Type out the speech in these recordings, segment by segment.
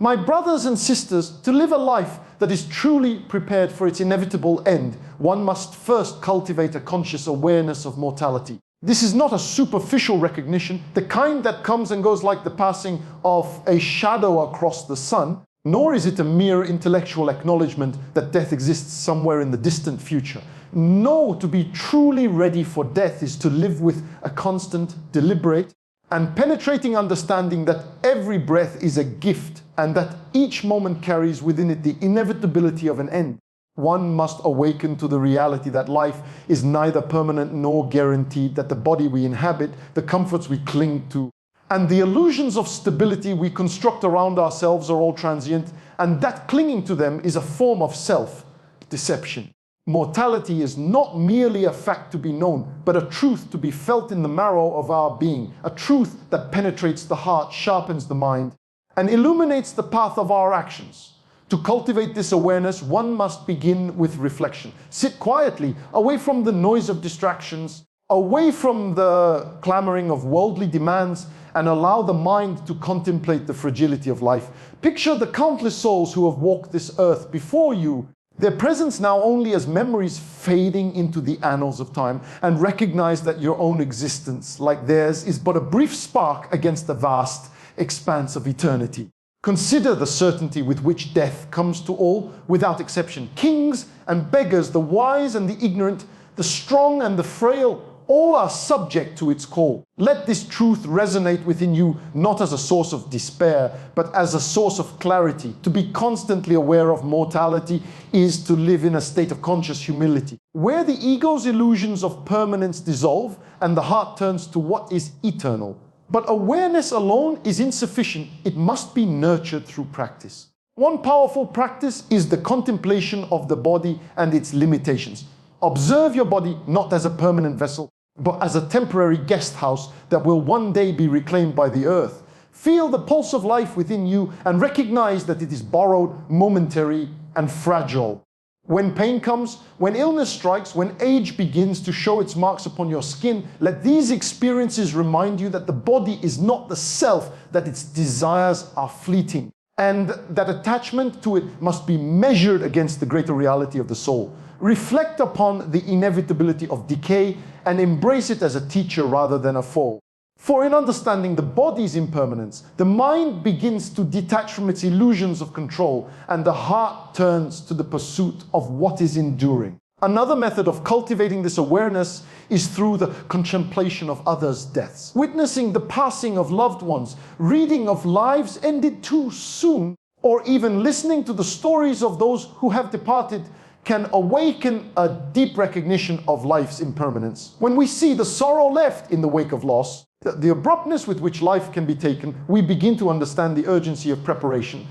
My brothers and sisters, to live a life that is truly prepared for its inevitable end, one must first cultivate a conscious awareness of mortality. This is not a superficial recognition, the kind that comes and goes like the passing of a shadow across the sun, nor is it a mere intellectual acknowledgement that death exists somewhere in the distant future. No, to be truly ready for death is to live with a constant, deliberate, and penetrating understanding that every breath is a gift and that each moment carries within it the inevitability of an end. One must awaken to the reality that life is neither permanent nor guaranteed, that the body we inhabit, the comforts we cling to, and the illusions of stability we construct around ourselves are all transient, and that clinging to them is a form of self-deception. Mortality is not merely a fact to be known, but a truth to be felt in the marrow of our being, a truth that penetrates the heart, sharpens the mind, and illuminates the path of our actions. To cultivate this awareness, one must begin with reflection. Sit quietly, away from the noise of distractions, away from the clamoring of worldly demands, and allow the mind to contemplate the fragility of life. Picture the countless souls who have walked this earth before you, their presence now only as memories fading into the annals of time, and recognize that your own existence, like theirs, is but a brief spark against the vast expanse of eternity. Consider the certainty with which death comes to all without exception. Kings and beggars, the wise and the ignorant, the strong and the frail, all are subject to its call. Let this truth resonate within you, not as a source of despair, but as a source of clarity. To be constantly aware of mortality is to live in a state of conscious humility, where the ego's illusions of permanence dissolve and the heart turns to what is eternal. But awareness alone is insufficient. It must be nurtured through practice. One powerful practice is the contemplation of the body and its limitations. Observe your body not as a permanent vessel, but as a temporary guest house that will one day be reclaimed by the earth. Feel the pulse of life within you and recognize that it is borrowed, momentary, and fragile. When pain comes, when illness strikes, when age begins to show its marks upon your skin, let these experiences remind you that the body is not the self, that its desires are fleeting, and that attachment to it must be measured against the greater reality of the soul. Reflect upon the inevitability of decay and embrace it as a teacher rather than a foe. For in understanding the body's impermanence, the mind begins to detach from its illusions of control, and the heart turns to the pursuit of what is enduring. Another method of cultivating this awareness is through the contemplation of others' deaths. Witnessing the passing of loved ones, reading of lives ended too soon, or even listening to the stories of those who have departed can awaken a deep recognition of life's impermanence. When we see the sorrow left in the wake of loss, the abruptness with which life can be taken, we begin to understand the urgency of preparation.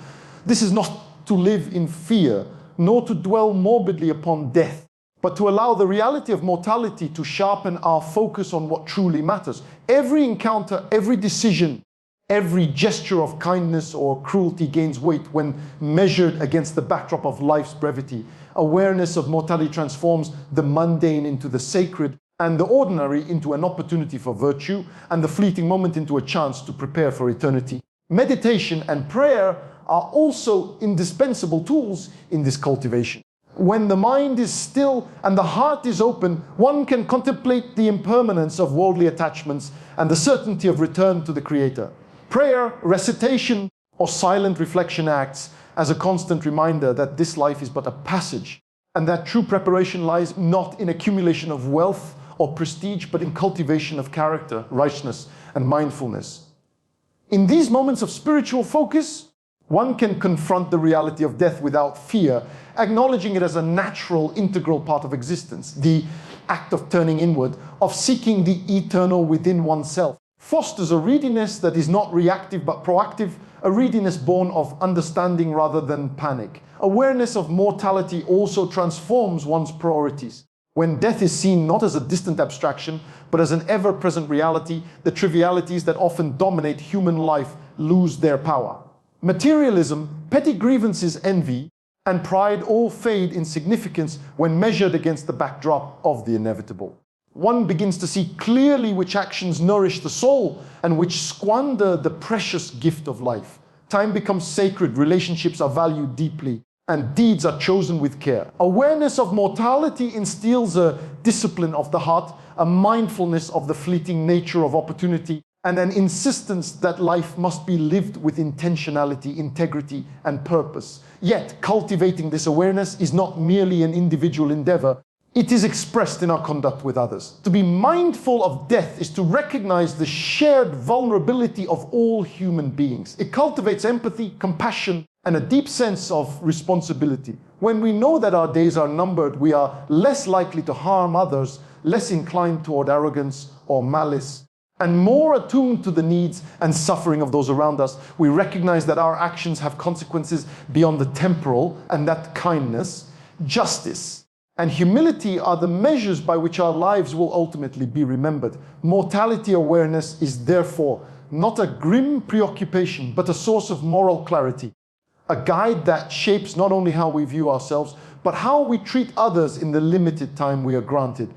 This is not to live in fear, nor to dwell morbidly upon death, but to allow the reality of mortality to sharpen our focus on what truly matters. Every encounter, every decision, every gesture of kindness or cruelty gains weight when measured against the backdrop of life's brevity. Awareness of mortality transforms the mundane into the sacred, and the ordinary into an opportunity for virtue, and the fleeting moment into a chance to prepare for eternity. Meditation and prayer are also indispensable tools in this cultivation. When the mind is still and the heart is open, one can contemplate the impermanence of worldly attachments and the certainty of return to the Creator. Prayer, recitation, or silent reflection acts as a constant reminder that this life is but a passage, and that true preparation lies not in accumulation of wealth or prestige, but in cultivation of character, righteousness, and mindfulness. In these moments of spiritual focus, one can confront the reality of death without fear, acknowledging it as a natural, integral part of existence, the act of turning inward, of seeking the eternal within oneself. Fosters a readiness that is not reactive but proactive, a readiness born of understanding rather than panic. Awareness of mortality also transforms one's priorities. When death is seen not as a distant abstraction, but as an ever-present reality, the trivialities that often dominate human life lose their power. Materialism, petty grievances, envy, and pride all fade in significance when measured against the backdrop of the inevitable. One begins to see clearly which actions nourish the soul and which squander the precious gift of life. Time becomes sacred, relationships are valued deeply, and deeds are chosen with care. Awareness of mortality instills a discipline of the heart, a mindfulness of the fleeting nature of opportunity, and an insistence that life must be lived with intentionality, integrity, and purpose. Yet, cultivating this awareness is not merely an individual endeavor, it is expressed in our conduct with others. To be mindful of death is to recognize the shared vulnerability of all human beings. It cultivates empathy, compassion, and a deep sense of responsibility. When we know that our days are numbered, we are less likely to harm others, less inclined toward arrogance or malice, and more attuned to the needs and suffering of those around us. We recognize that our actions have consequences beyond the temporal, and that kindness, justice, and humility are the measures by which our lives will ultimately be remembered. Mortality awareness is therefore not a grim preoccupation, but a source of moral clarity, a guide that shapes not only how we view ourselves, but how we treat others in the limited time we are granted.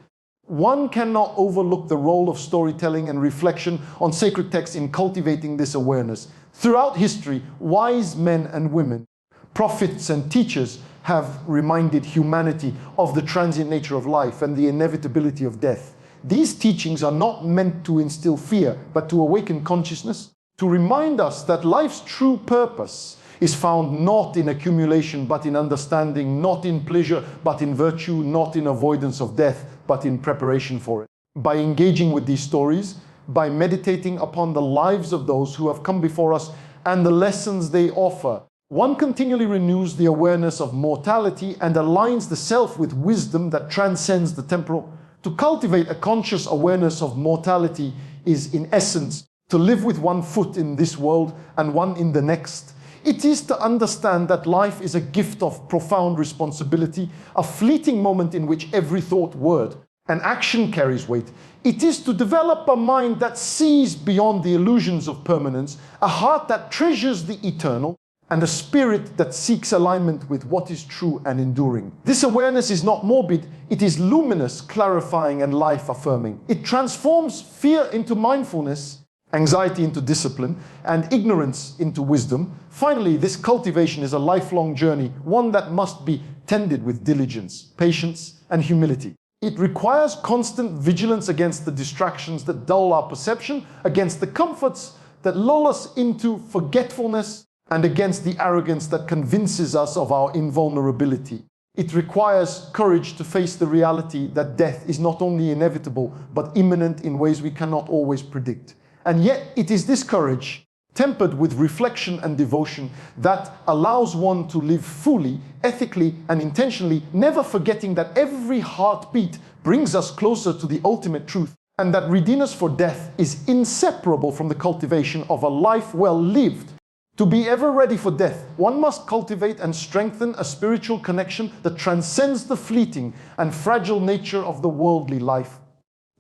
One cannot overlook the role of storytelling and reflection on sacred texts in cultivating this awareness. Throughout history, wise men and women, prophets and teachers have reminded humanity of the transient nature of life and the inevitability of death. These teachings are not meant to instill fear, but to awaken consciousness, to remind us that life's true purpose is found not in accumulation, but in understanding, not in pleasure, but in virtue, not in avoidance of death, but in preparation for it. By engaging with these stories, by meditating upon the lives of those who have come before us and the lessons they offer, one continually renews the awareness of mortality and aligns the self with wisdom that transcends the temporal. To cultivate a conscious awareness of mortality is, in essence, to live with one foot in this world and one in the next. It is to understand that life is a gift of profound responsibility, a fleeting moment in which every thought, word, and action carries weight. It is to develop a mind that sees beyond the illusions of permanence, a heart that treasures the eternal, and a spirit that seeks alignment with what is true and enduring. This awareness is not morbid, it is luminous, clarifying, and life-affirming. It transforms fear into mindfulness, anxiety into discipline, and ignorance into wisdom. Finally, this cultivation is a lifelong journey, one that must be tended with diligence, patience, and humility. It requires constant vigilance against the distractions that dull our perception, against the comforts that lull us into forgetfulness, and against the arrogance that convinces us of our invulnerability. It requires courage to face the reality that death is not only inevitable, but imminent in ways we cannot always predict. And yet it is this courage, tempered with reflection and devotion, that allows one to live fully, ethically, and intentionally, never forgetting that every heartbeat brings us closer to the ultimate truth, and that readiness for death is inseparable from the cultivation of a life well lived. To be ever ready for death, one must cultivate and strengthen a spiritual connection that transcends the fleeting and fragile nature of the worldly life.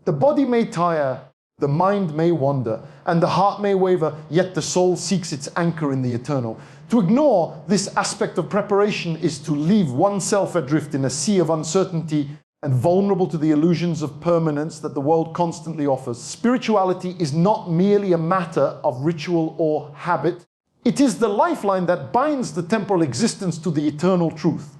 The body may tire, the mind may wander, and the heart may waver, yet the soul seeks its anchor in the eternal. To ignore this aspect of preparation is to leave oneself adrift in a sea of uncertainty and vulnerable to the illusions of permanence that the world constantly offers. Spirituality is not merely a matter of ritual or habit. It is the lifeline that binds the temporal existence to the eternal truth.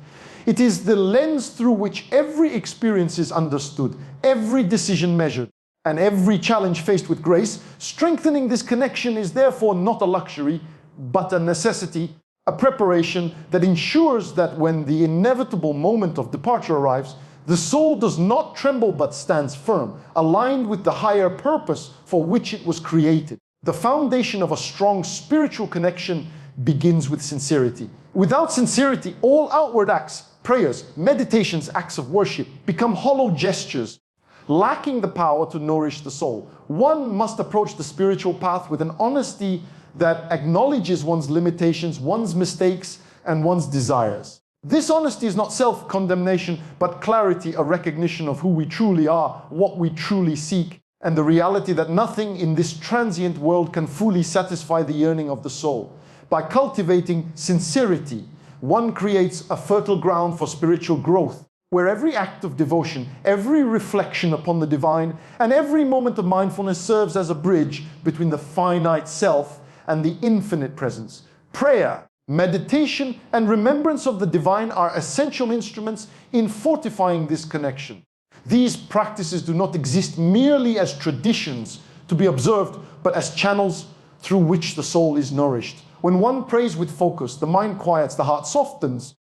It is the lens through which every experience is understood, every decision measured, and every challenge faced with grace. Strengthening this connection is therefore not a luxury, but a necessity, a preparation that ensures that when the inevitable moment of departure arrives, the soul does not tremble but stands firm, aligned with the higher purpose for which it was created. The foundation of a strong spiritual connection begins with sincerity. Without sincerity, all outward acts, prayers, meditations, acts of worship become hollow gestures, lacking the power to nourish the soul. One must approach the spiritual path with an honesty that acknowledges one's limitations, one's mistakes, and one's desires. This honesty is not self-condemnation, but clarity, a recognition of who we truly are, what we truly seek, and the reality that nothing in this transient world can fully satisfy the yearning of the soul. By cultivating sincerity, one creates a fertile ground for spiritual growth, where every act of devotion, every reflection upon the divine, and every moment of mindfulness serves as a bridge between the finite self and the infinite presence, Prayer, meditation, and remembrance of the divine are essential instruments in fortifying this connection. These practices do not exist merely as traditions to be observed, but as channels through which the soul is nourished. When one prays with focus, the mind quiets, the heart softens,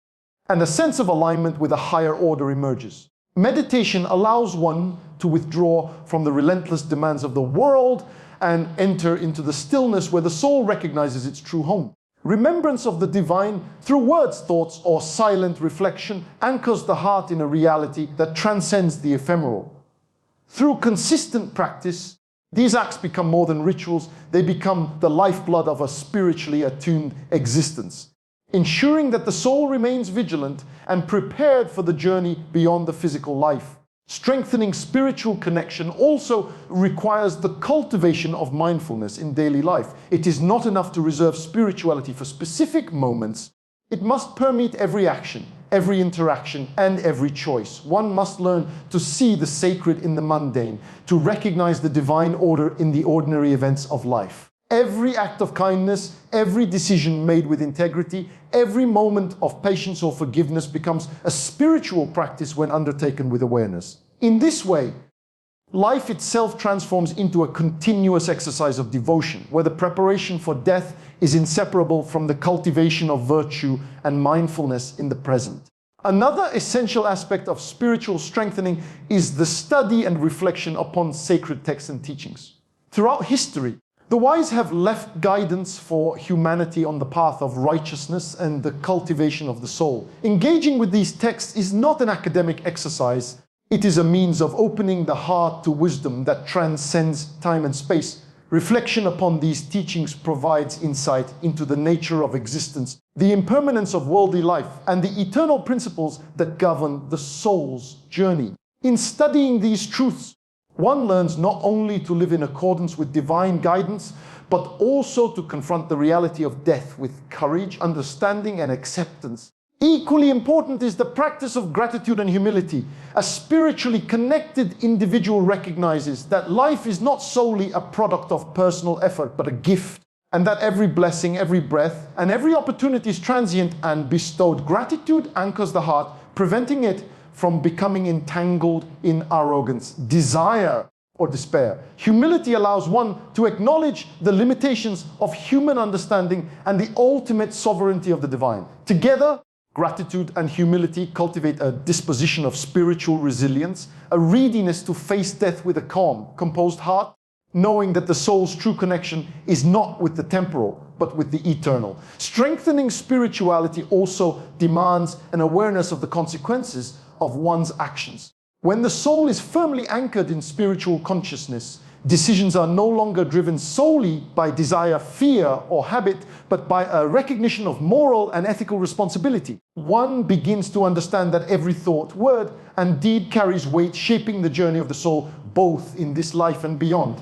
and a sense of alignment with a higher order emerges. Meditation allows one to withdraw from the relentless demands of the world and enter into the stillness where the soul recognizes its true home. Remembrance of the divine through words, thoughts, or silent reflection anchors the heart in a reality that transcends the ephemeral. Through consistent practice, these acts become more than rituals, they become the lifeblood of a spiritually attuned existence, ensuring that the soul remains vigilant and prepared for the journey beyond the physical life. Strengthening spiritual connection also requires the cultivation of mindfulness in daily life. It is not enough to reserve spirituality for specific moments. It must permeate every action, every interaction, and every choice. One must learn to see the sacred in the mundane, to recognize the divine order in the ordinary events of life. Every act of kindness, every decision made with integrity, every moment of patience or forgiveness becomes a spiritual practice when undertaken with awareness. In this way, life itself transforms into a continuous exercise of devotion, where the preparation for death is inseparable from the cultivation of virtue and mindfulness in the present. Another essential aspect of spiritual strengthening is the study and reflection upon sacred texts and teachings. Throughout history, the wise have left guidance for humanity on the path of righteousness and the cultivation of the soul. Engaging with these texts is not an academic exercise. It is a means of opening the heart to wisdom that transcends time and space. Reflection upon these teachings provides insight into the nature of existence, the impermanence of worldly life, and the eternal principles that govern the soul's journey. In studying these truths, one learns not only to live in accordance with divine guidance, but also to confront the reality of death with courage, understanding, and acceptance. Equally important is the practice of gratitude and humility. A spiritually connected individual recognizes that life is not solely a product of personal effort, but a gift, and that every blessing, every breath, and every opportunity is transient and bestowed. Gratitude anchors the heart, preventing it from becoming entangled in arrogance, desire, or despair. Humility allows one to acknowledge the limitations of human understanding and the ultimate sovereignty of the divine. Together, gratitude and humility cultivate a disposition of spiritual resilience, a readiness to face death with a calm, composed heart, knowing that the soul's true connection is not with the temporal, but with the eternal. Strengthening spirituality also demands an awareness of the consequences of one's actions. When the soul is firmly anchored in spiritual consciousness, decisions are no longer driven solely by desire, fear, or habit, but by a recognition of moral and ethical responsibility. One begins to understand that every thought, word, and deed carries weight, shaping the journey of the soul, both in this life and beyond.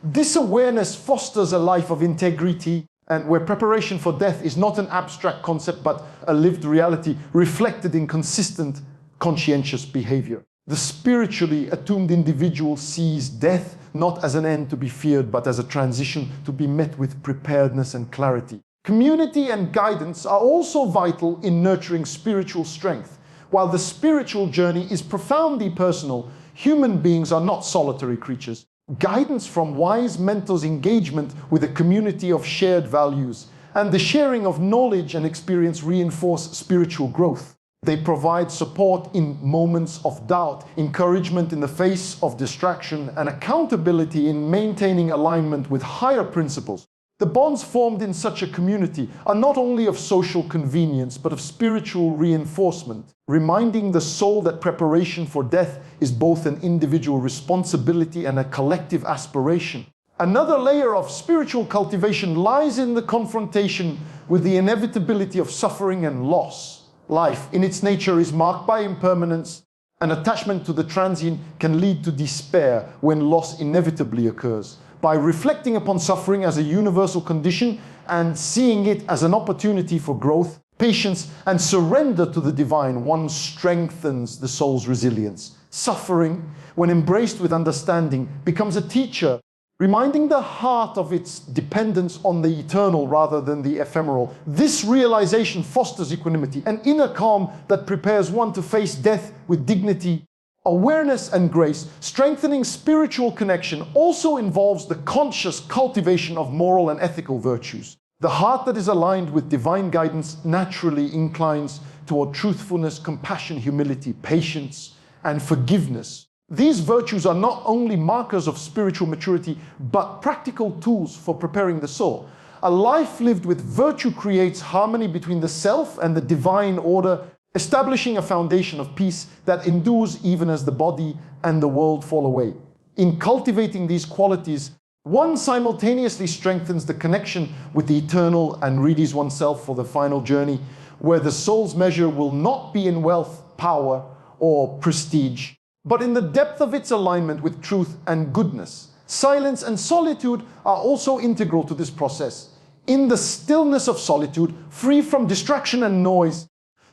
This awareness fosters a life of integrity, and where preparation for death is not an abstract concept, but a lived reality reflected in consistent, conscientious behavior. The spiritually attuned individual sees death not as an end to be feared, but as a transition to be met with preparedness and clarity. Community and guidance are also vital in nurturing spiritual strength. While the spiritual journey is profoundly personal, human beings are not solitary creatures. Guidance from wise mentors, engagement with a community of shared values, and the sharing of knowledge and experience reinforce spiritual growth. They provide support in moments of doubt, encouragement in the face of distraction, and accountability in maintaining alignment with higher principles. The bonds formed in such a community are not only of social convenience, but of spiritual reinforcement, reminding the soul that preparation for death is both an individual responsibility and a collective aspiration. Another layer of spiritual cultivation lies in the confrontation with the inevitability of suffering and loss. Life, in its nature, is marked by impermanence, and attachment to the transient can lead to despair when loss inevitably occurs. By reflecting upon suffering as a universal condition and seeing it as an opportunity for growth, patience, and surrender to the divine, one strengthens the soul's resilience. Suffering, when embraced with understanding, becomes a teacher, reminding the heart of its dependence on the eternal rather than the ephemeral. This realization fosters equanimity, an inner calm that prepares one to face death with dignity, awareness, and grace. Strengthening spiritual connection also involves the conscious cultivation of moral and ethical virtues. The heart that is aligned with divine guidance naturally inclines toward truthfulness, compassion, humility, patience, and forgiveness. These virtues are not only markers of spiritual maturity, but practical tools for preparing the soul. A life lived with virtue creates harmony between the self and the divine order, establishing a foundation of peace that endures even as the body and the world fall away. In cultivating these qualities, one simultaneously strengthens the connection with the eternal and readies oneself for the final journey, where the soul's measure will not be in wealth, power, or prestige, but in the depth of its alignment with truth and goodness. Silence and solitude are also integral to this process. In the stillness of solitude, free from distraction and noise,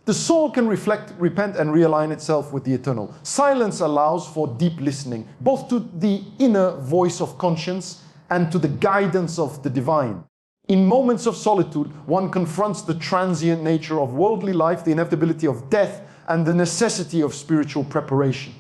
the soul can reflect, repent, and realign itself with the eternal. Silence allows for deep listening, both to the inner voice of conscience and to the guidance of the divine. In moments of solitude, one confronts the transient nature of worldly life, the inevitability of death, and the necessity of spiritual preparation.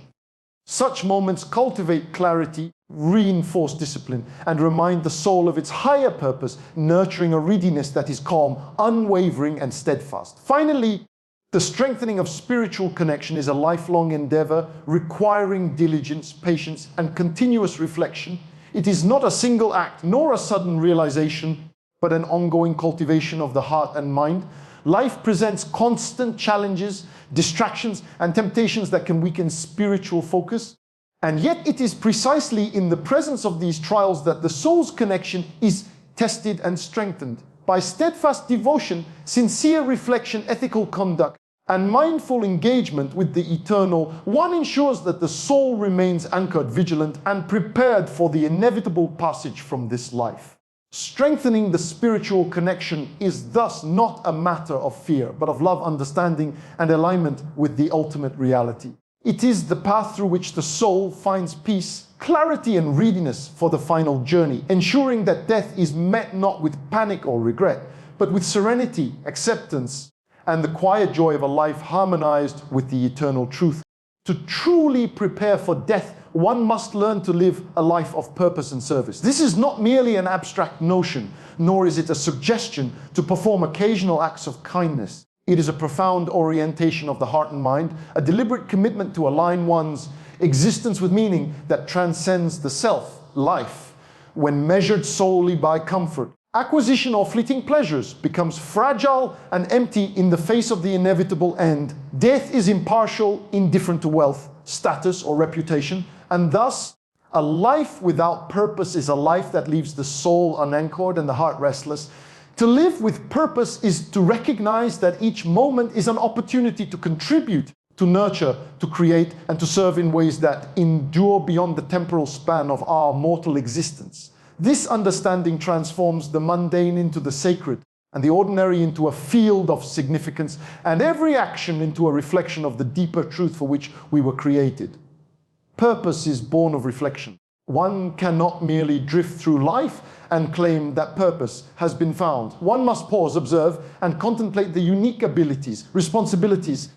Such moments cultivate clarity, reinforce discipline, and remind the soul of its higher purpose, nurturing a readiness that is calm, unwavering, and steadfast. Finally, the strengthening of spiritual connection is a lifelong endeavor requiring diligence, patience, and continuous reflection. It is not a single act nor a sudden realization, but an ongoing cultivation of the heart and mind. Life presents constant challenges, distractions, and temptations that can weaken spiritual focus. And yet it is precisely in the presence of these trials that the soul's connection is tested and strengthened. By steadfast devotion, sincere reflection, ethical conduct, and mindful engagement with the eternal, one ensures that the soul remains anchored, vigilant, and prepared for the inevitable passage from this life. Strengthening the spiritual connection is thus not a matter of fear, but of love, understanding, and alignment with the ultimate reality. It is the path through which the soul finds peace, clarity, and readiness for the final journey, ensuring that death is met not with panic or regret, but with serenity, acceptance, and the quiet joy of a life harmonized with the eternal truth. To truly prepare for death, one must learn to live a life of purpose and service. This is not merely an abstract notion, nor is it a suggestion to perform occasional acts of kindness. It is a profound orientation of the heart and mind, a deliberate commitment to align one's existence with meaning that transcends the self, life. When measured solely by comfort, acquisition, or fleeting pleasures, becomes fragile and empty in the face of the inevitable end. Death is impartial, indifferent to wealth, status, or reputation, and thus a life without purpose is a life that leaves the soul unanchored and the heart restless. To live with purpose is to recognize that each moment is an opportunity to contribute, to nurture, to create, and to serve in ways that endure beyond the temporal span of our mortal existence. This understanding transforms the mundane into the sacred, and the ordinary into a field of significance, and every action into a reflection of the deeper truth for which we were created. Purpose is born of reflection. One cannot merely drift through life and claim that purpose has been found. One must pause, observe, and contemplate the unique abilities, responsibilities,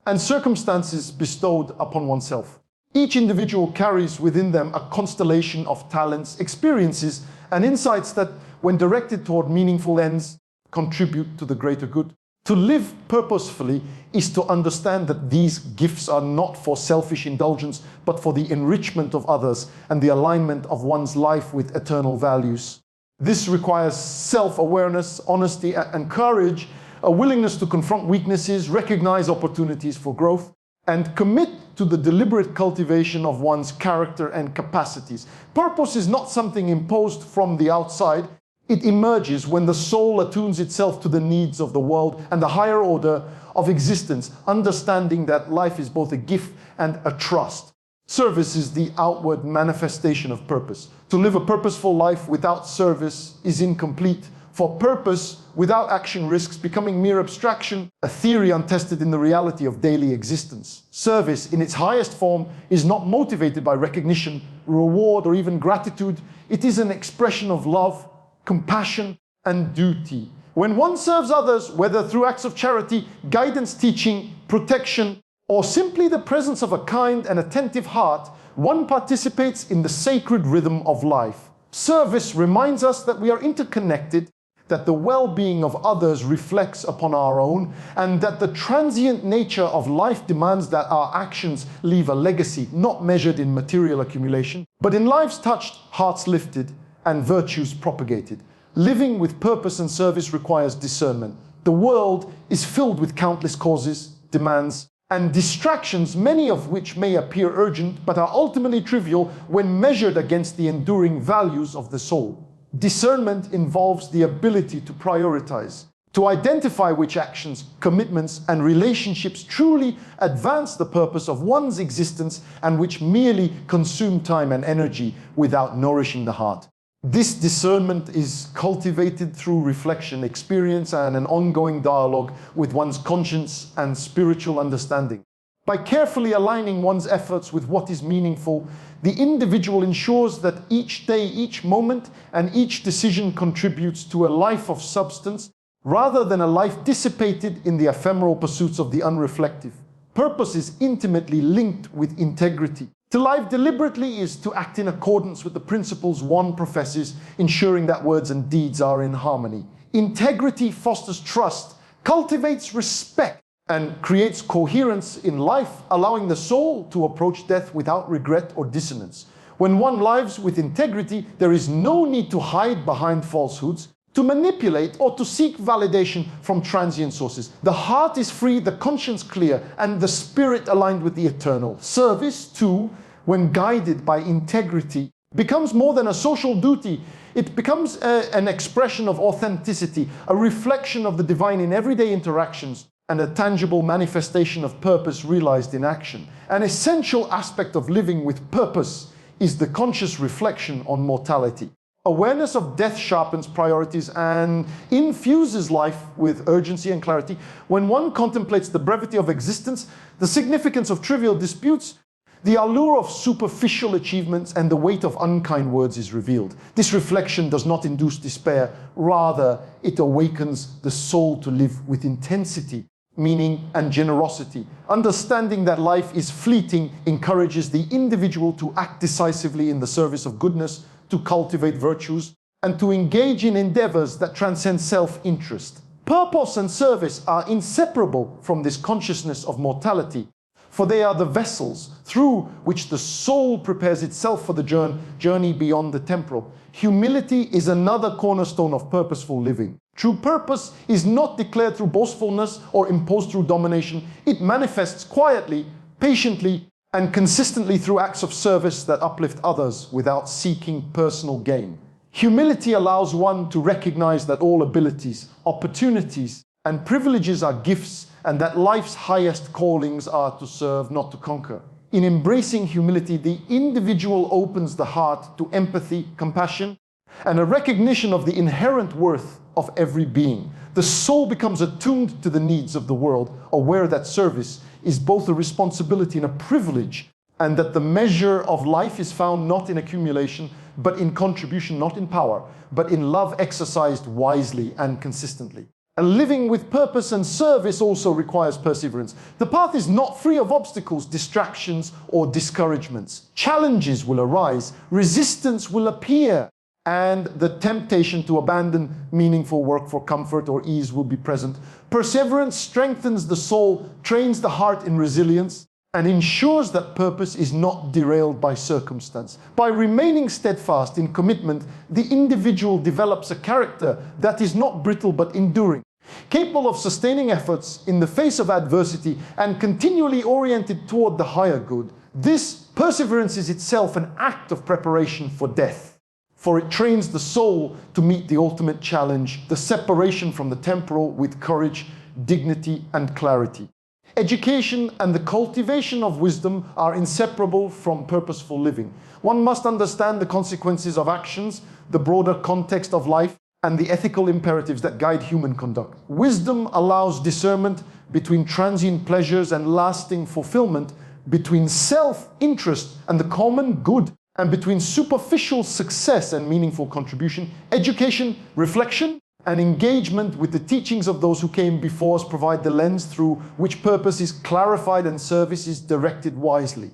and circumstances bestowed upon oneself. Each individual carries within them a constellation of talents, experiences, and insights that, when directed toward meaningful ends, contribute to the greater good. To live purposefully is to understand that these gifts are not for selfish indulgence, but for the enrichment of others and the alignment of one's life with eternal values. This requires self-awareness, honesty, and courage, a willingness to confront weaknesses, recognize opportunities for growth, and commit to the deliberate cultivation of one's character and capacities. Purpose is not something imposed from the outside. It emerges when the soul attunes itself to the needs of the world and the higher order of existence, understanding that life is both a gift and a trust. Service is the outward manifestation of purpose. To live a purposeful life without service is incomplete, For purpose without action risks becoming mere abstraction, a theory untested in the reality of daily existence. Service, in its highest form, is not motivated by recognition, reward, or even gratitude. It is an expression of love, compassion, and duty. When one serves others, whether through acts of charity, guidance, teaching, protection, or simply the presence of a kind and attentive heart, one participates in the sacred rhythm of life. Service reminds us that we are interconnected, that the well-being of others reflects upon our own, and that the transient nature of life demands that our actions leave a legacy, not measured in material accumulation, but in lives touched, hearts lifted, and virtues propagated. Living with purpose and service requires discernment. The world is filled with countless causes, demands, and distractions, many of which may appear urgent, but are ultimately trivial when measured against the enduring values of the soul. Discernment involves the ability to prioritize, to identify which actions, commitments, and relationships truly advance the purpose of one's existence and which merely consume time and energy without nourishing the heart. This discernment is cultivated through reflection, experience, and an ongoing dialogue with one's conscience and spiritual understanding. By carefully aligning one's efforts with what is meaningful, the individual ensures that each day, each moment, and each decision contributes to a life of substance, rather than a life dissipated in the ephemeral pursuits of the unreflective. Purpose is intimately linked with integrity. To live deliberately is to act in accordance with the principles one professes, ensuring that words and deeds are in harmony. Integrity fosters trust, cultivates respect, and creates coherence in life, allowing the soul to approach death without regret or dissonance. When one lives with integrity, there is no need to hide behind falsehoods, to manipulate, or to seek validation from transient sources. The heart is free, the conscience clear, and the spirit aligned with the eternal. Service, too, when guided by integrity, becomes more than a social duty. It becomes an expression of authenticity, a reflection of the divine in everyday interactions, and a tangible manifestation of purpose realized in action. An essential aspect of living with purpose is the conscious reflection on mortality. Awareness of death sharpens priorities and infuses life with urgency and clarity. When one contemplates the brevity of existence, the significance of trivial disputes, the allure of superficial achievements, and the weight of unkind words is revealed. This reflection does not induce despair, rather it awakens the soul to live with intensity, meaning, and generosity. Understanding that life is fleeting encourages the individual to act decisively in the service of goodness, to cultivate virtues, and to engage in endeavors that transcend self-interest. Purpose and service are inseparable from this consciousness of mortality, for they are the vessels through which the soul prepares itself for the journey beyond the temporal. Humility is another cornerstone of purposeful living. True purpose is not declared through boastfulness or imposed through domination. It manifests quietly, patiently, and consistently through acts of service that uplift others without seeking personal gain. Humility allows one to recognize that all abilities, opportunities, and privileges are gifts, and that life's highest callings are to serve, not to conquer. In embracing humility, the individual opens the heart to empathy, compassion, and a recognition of the inherent worth of every being. The soul becomes attuned to the needs of the world, aware that service is both a responsibility and a privilege, and that the measure of life is found not in accumulation, but in contribution, not in power, but in love exercised wisely and consistently. And living with purpose and service also requires perseverance. The path is not free of obstacles, distractions, or discouragements. Challenges will arise, resistance will appear, and the temptation to abandon meaningful work for comfort or ease will be present. Perseverance strengthens the soul, trains the heart in resilience, and ensures that purpose is not derailed by circumstance. By remaining steadfast in commitment, the individual develops a character that is not brittle but enduring, capable of sustaining efforts in the face of adversity and continually oriented toward the higher good. This perseverance is itself an act of preparation for death, for it trains the soul to meet the ultimate challenge, the separation from the temporal, with courage, dignity, and clarity. Education and the cultivation of wisdom are inseparable from purposeful living. One must understand the consequences of actions, the broader context of life, and the ethical imperatives that guide human conduct. Wisdom allows discernment between transient pleasures and lasting fulfillment, between self-interest and the common good, and between superficial success and meaningful contribution. Education, reflection, and engagement with the teachings of those who came before us provide the lens through which purpose is clarified and service is directed wisely.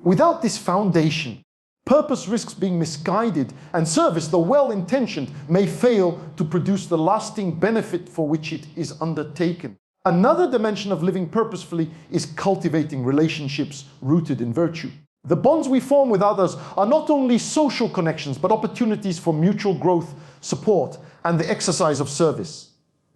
Without this foundation, purpose risks being misguided, and service, though well-intentioned, may fail to produce the lasting benefit for which it is undertaken. Another dimension of living purposefully is cultivating relationships rooted in virtue. The bonds we form with others are not only social connections, but opportunities for mutual growth, support, and the exercise of service.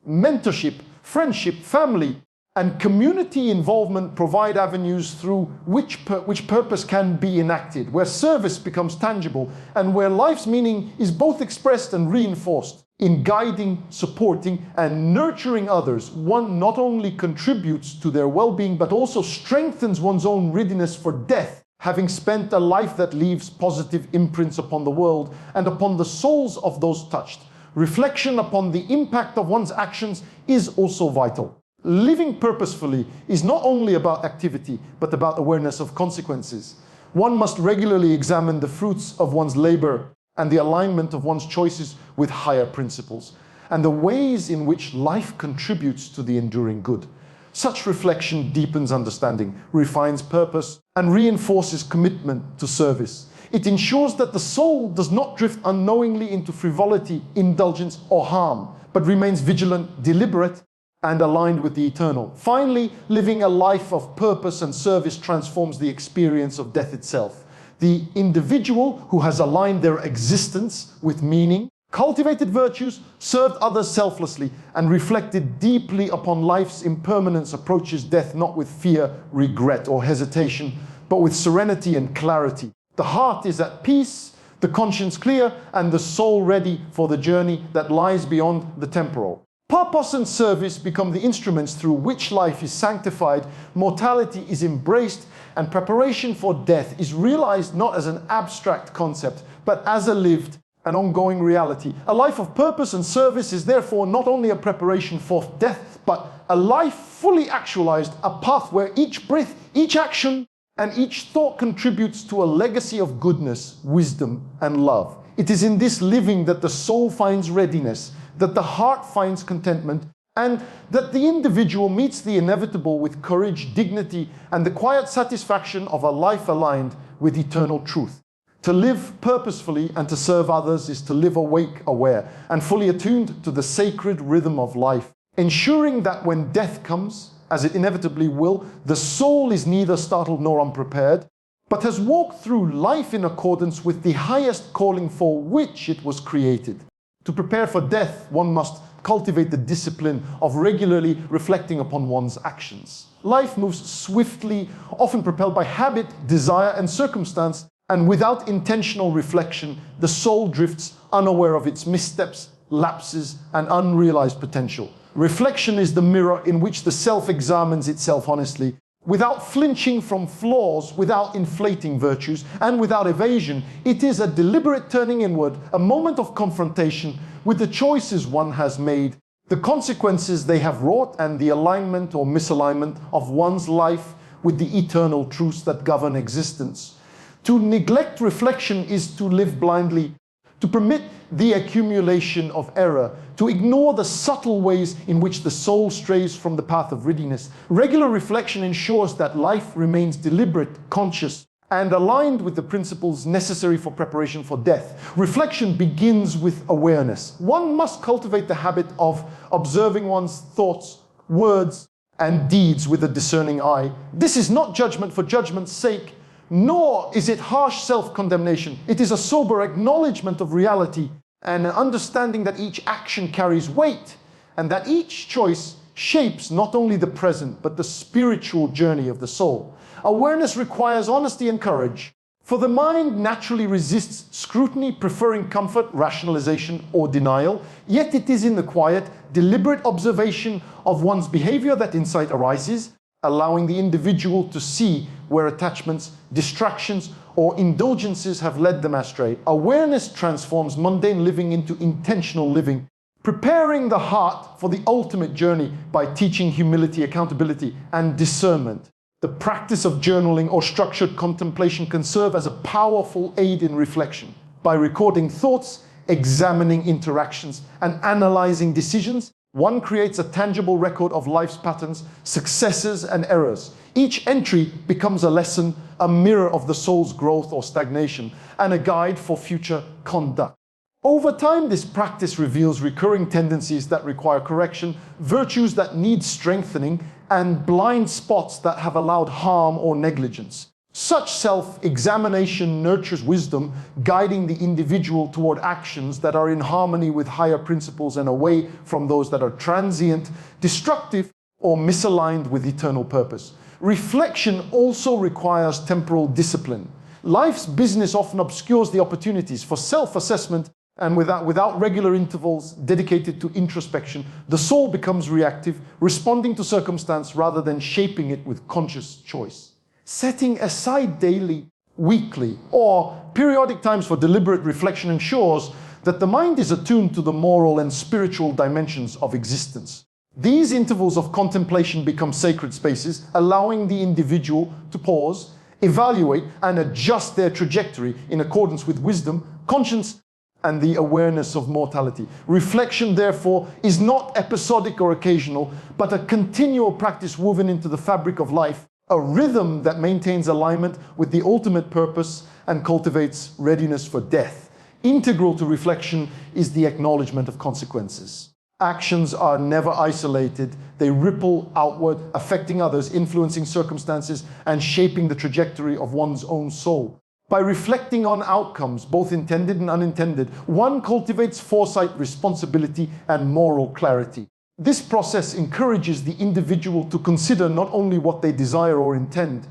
Mentorship, friendship, family, and community involvement provide avenues through which purpose can be enacted, where service becomes tangible, and where life's meaning is both expressed and reinforced. In guiding, supporting, and nurturing others, one not only contributes to their well-being, but also strengthens one's own readiness for death, having spent a life that leaves positive imprints upon the world and upon the souls of those touched. Reflection upon the impact of one's actions is also vital. Living purposefully is not only about activity, but about awareness of consequences. One must regularly examine the fruits of one's labor and the alignment of one's choices with higher principles, and the ways in which life contributes to the enduring good. Such reflection deepens understanding, refines purpose, and reinforces commitment to service. It ensures that the soul does not drift unknowingly into frivolity, indulgence, or harm, but remains vigilant, deliberate, and aligned with the eternal. Finally, living a life of purpose and service transforms the experience of death itself. The individual who has aligned their existence with meaning, cultivated virtues, served others selflessly, and reflected deeply upon life's impermanence approaches death not with fear, regret, or hesitation, but with serenity and clarity. The heart is at peace, the conscience clear, and the soul ready for the journey that lies beyond the temporal. Purpose and service become the instruments through which life is sanctified, mortality is embraced, and preparation for death is realized not as an abstract concept, but as a lived and ongoing reality. A life of purpose and service is therefore not only a preparation for death, but a life fully actualized, a path where each breath, each action, and each thought contributes to a legacy of goodness, wisdom, and love. It is in this living that the soul finds readiness, that the heart finds contentment, and that the individual meets the inevitable with courage, dignity, and the quiet satisfaction of a life aligned with eternal truth. To live purposefully and to serve others is to live awake, aware, and fully attuned to the sacred rhythm of life, ensuring that when death comes, as it inevitably will, the soul is neither startled nor unprepared, but has walked through life in accordance with the highest calling for which it was created. To prepare for death, one must cultivate the discipline of regularly reflecting upon one's actions. Life moves swiftly, often propelled by habit, desire, and circumstance, and without intentional reflection, the soul drifts unaware of its missteps, lapses, and unrealized potential. Reflection is the mirror in which the self examines itself honestly, without flinching from flaws, without inflating virtues, and without evasion. It is a deliberate turning inward, a moment of confrontation with the choices one has made, the consequences they have wrought, and the alignment or misalignment of one's life with the eternal truths that govern existence. To neglect reflection is to live blindly, to permit the accumulation of error, to ignore the subtle ways in which the soul strays from the path of readiness. Regular reflection ensures that life remains deliberate, conscious, and aligned with the principles necessary for preparation for death. Reflection begins with awareness. One must cultivate the habit of observing one's thoughts, words, and deeds with a discerning eye. This is not judgment for judgment's sake, nor is it harsh self-condemnation. It is a sober acknowledgement of reality and an understanding that each action carries weight and that each choice shapes not only the present but the spiritual journey of the soul. Awareness requires honesty and courage, for the mind naturally resists scrutiny, preferring comfort, rationalization, or denial. Yet it is in the quiet, deliberate observation of one's behavior that insight arises. allowing the individual to see where attachments, distractions, or indulgences have led them astray. Awareness transforms mundane living into intentional living, preparing the heart for the ultimate journey by teaching humility, accountability, and discernment. The practice of journaling or structured contemplation can serve as a powerful aid in reflection. By recording thoughts, examining interactions, and analyzing decisions, one creates a tangible record of life's patterns, successes, and errors. Each entry becomes a lesson, a mirror of the soul's growth or stagnation, and a guide for future conduct. Over time, this practice reveals recurring tendencies that require correction, virtues that need strengthening, and blind spots that have allowed harm or negligence. Such self-examination nurtures wisdom, guiding the individual toward actions that are in harmony with higher principles and away from those that are transient, destructive, or misaligned with eternal purpose. Reflection also requires temporal discipline. Life's business often obscures the opportunities for self-assessment, and without regular intervals dedicated to introspection, the soul becomes reactive, responding to circumstance rather than shaping it with conscious choice. Setting aside daily, weekly, or periodic times for deliberate reflection ensures that the mind is attuned to the moral and spiritual dimensions of existence. These intervals of contemplation become sacred spaces, allowing the individual to pause, evaluate, and adjust their trajectory in accordance with wisdom, conscience, and the awareness of mortality. Reflection, therefore, is not episodic or occasional, but a continual practice woven into the fabric of life, a rhythm that maintains alignment with the ultimate purpose and cultivates readiness for death. Integral to reflection is the acknowledgement of consequences. Actions are never isolated. They ripple outward, affecting others, influencing circumstances, and shaping the trajectory of one's own soul. By reflecting on outcomes, both intended and unintended, one cultivates foresight, responsibility, and moral clarity. This process encourages the individual to consider not only what they desire or intend,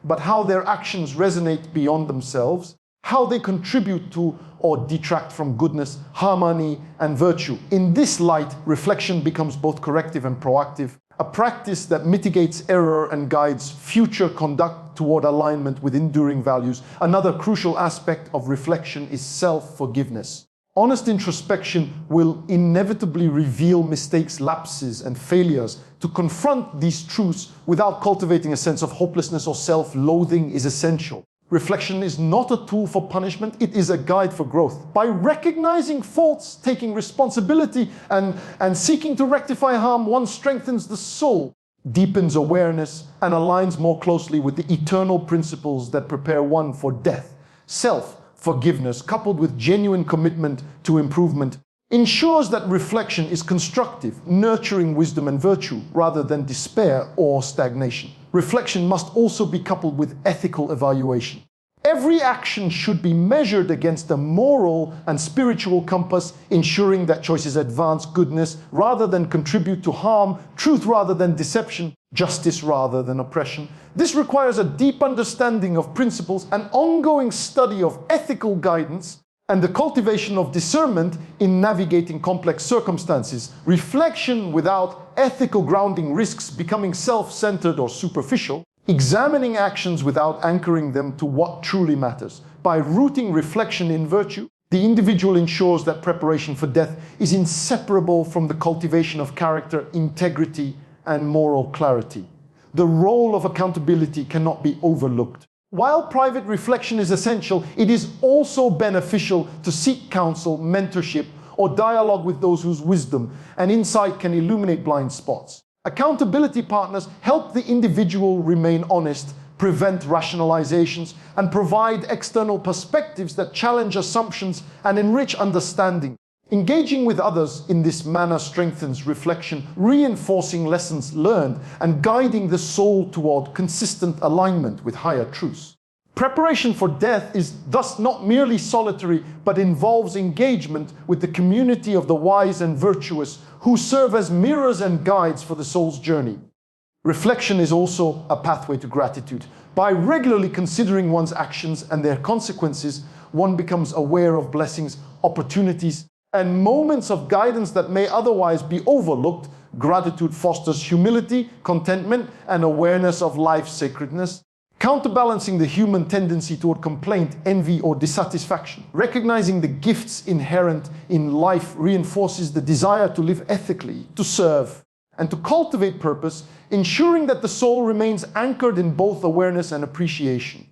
but how their actions resonate beyond themselves, how they contribute to or detract from goodness, harmony, and virtue. In this light, reflection becomes both corrective and proactive, a practice that mitigates error and guides future conduct toward alignment with enduring values. Another crucial aspect of reflection is self-forgiveness. Honest introspection will inevitably reveal mistakes, lapses, and failures. To confront these truths without cultivating a sense of hopelessness or self-loathing is essential. Reflection is not a tool for punishment, it is a guide for growth. By recognizing faults, taking responsibility, and seeking to rectify harm, one strengthens the soul, deepens awareness, and aligns more closely with the eternal principles that prepare one for death. Self-forgiveness, coupled with genuine commitment to improvement, ensures that reflection is constructive, nurturing wisdom and virtue, rather than despair or stagnation. Reflection must also be coupled with ethical evaluation. Every action should be measured against a moral and spiritual compass, ensuring that choices advance goodness rather than contribute to harm, truth rather than deception, justice rather than oppression. This requires a deep understanding of principles, an ongoing study of ethical guidance, and the cultivation of discernment in navigating complex circumstances. Reflection without ethical grounding risks becoming self-centered or superficial, examining actions without anchoring them to what truly matters. By rooting reflection in virtue, the individual ensures that preparation for death is inseparable from the cultivation of character, integrity, and moral clarity. The role of accountability cannot be overlooked. While private reflection is essential, it is also beneficial to seek counsel, mentorship, or dialogue with those whose wisdom and insight can illuminate blind spots. Accountability partners help the individual remain honest, prevent rationalizations, and provide external perspectives that challenge assumptions and enrich understanding. Engaging with others in this manner strengthens reflection, reinforcing lessons learned and guiding the soul toward consistent alignment with higher truths. Preparation for death is thus not merely solitary, but involves engagement with the community of the wise and virtuous who serve as mirrors and guides for the soul's journey. Reflection is also a pathway to gratitude. By regularly considering one's actions and their consequences, one becomes aware of blessings, opportunities, and moments of guidance that may otherwise be overlooked. Gratitude fosters humility, contentment, and awareness of life's sacredness, counterbalancing the human tendency toward complaint, envy, or dissatisfaction. Recognizing the gifts inherent in life reinforces the desire to live ethically, to serve, and to cultivate purpose, ensuring that the soul remains anchored in both awareness and appreciation.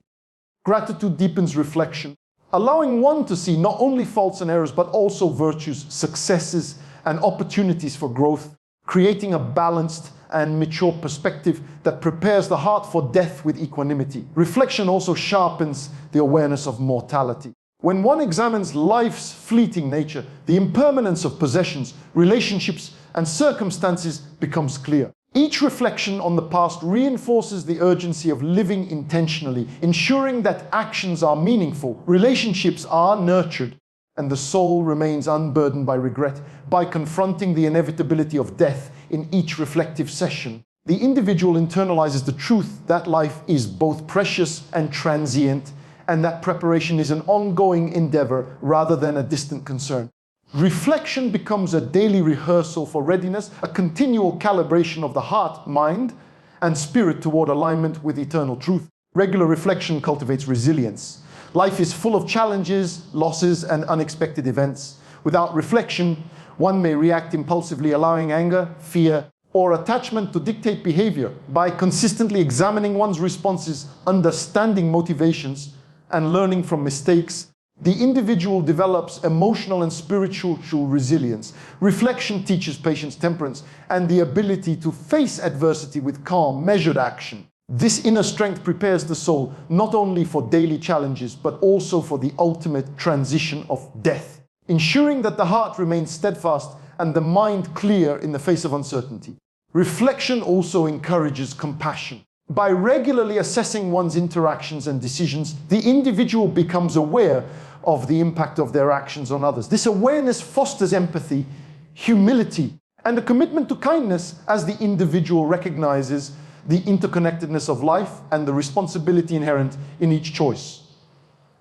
Gratitude deepens reflection, allowing one to see not only faults and errors, but also virtues, successes, and opportunities for growth, creating a balanced and mature perspective that prepares the heart for death with equanimity. Reflection also sharpens the awareness of mortality. When one examines life's fleeting nature, the impermanence of possessions, relationships, and circumstances becomes clear. Each reflection on the past reinforces the urgency of living intentionally, ensuring that actions are meaningful, relationships are nurtured, and the soul remains unburdened by regret. By confronting the inevitability of death in each reflective session, the individual internalizes the truth that life is both precious and transient, and that preparation is an ongoing endeavor rather than a distant concern. Reflection becomes a daily rehearsal for readiness, a continual calibration of the heart, mind, and spirit toward alignment with eternal truth. Regular reflection cultivates resilience. Life is full of challenges, losses, and unexpected events. Without reflection, one may react impulsively, allowing anger, fear, or attachment to dictate behavior. By consistently examining one's responses, understanding motivations, and learning from mistakes, the individual develops emotional and spiritual resilience. Reflection teaches patience, temperance, and the ability to face adversity with calm, measured action. This inner strength prepares the soul not only for daily challenges, but also for the ultimate transition of death, ensuring that the heart remains steadfast and the mind clear in the face of uncertainty. Reflection also encourages compassion. By regularly assessing one's interactions and decisions, the individual becomes aware of the impact of their actions on others. This awareness fosters empathy, humility, and a commitment to kindness as the individual recognizes the interconnectedness of life and the responsibility inherent in each choice.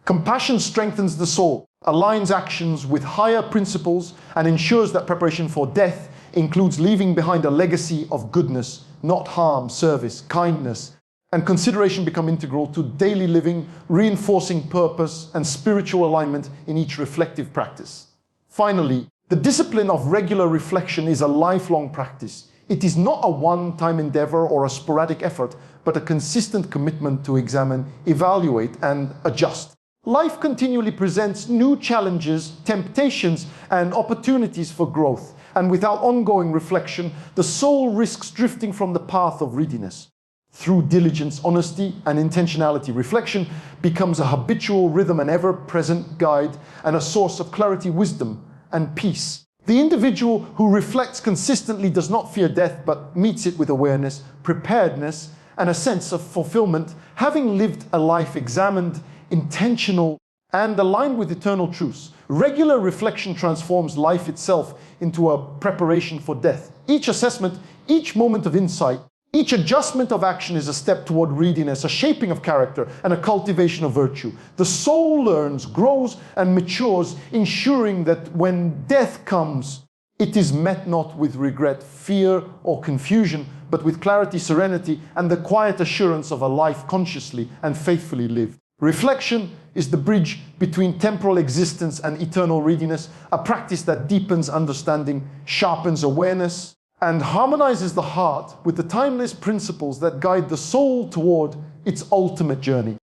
Compassion strengthens the soul, aligns actions with higher principles, and ensures that preparation for death includes leaving behind a legacy of goodness, not harm, service, kindness, and consideration become integral to daily living, reinforcing purpose and spiritual alignment in each reflective practice. Finally, the discipline of regular reflection is a lifelong practice. It is not a one-time endeavor or a sporadic effort, but a consistent commitment to examine, evaluate, and adjust. Life continually presents new challenges, temptations, and opportunities for growth. And without ongoing reflection, the soul risks drifting from the path of readiness. Through diligence, honesty, and intentionality, reflection becomes a habitual rhythm, an ever-present guide, and a source of clarity, wisdom, and peace. The individual who reflects consistently does not fear death, but meets it with awareness, preparedness, and a sense of fulfillment, having lived a life examined, intentional, and aligned with eternal truths. Regular reflection transforms life itself into a preparation for death. Each assessment, each moment of insight, each adjustment of action is a step toward readiness, a shaping of character, and a cultivation of virtue. The soul learns, grows, and matures, ensuring that when death comes, it is met not with regret, fear, or confusion, but with clarity, serenity, and the quiet assurance of a life consciously and faithfully lived. Reflection is the bridge between temporal existence and eternal readiness, a practice that deepens understanding, sharpens awareness, and harmonizes the heart with the timeless principles that guide the soul toward its ultimate journey.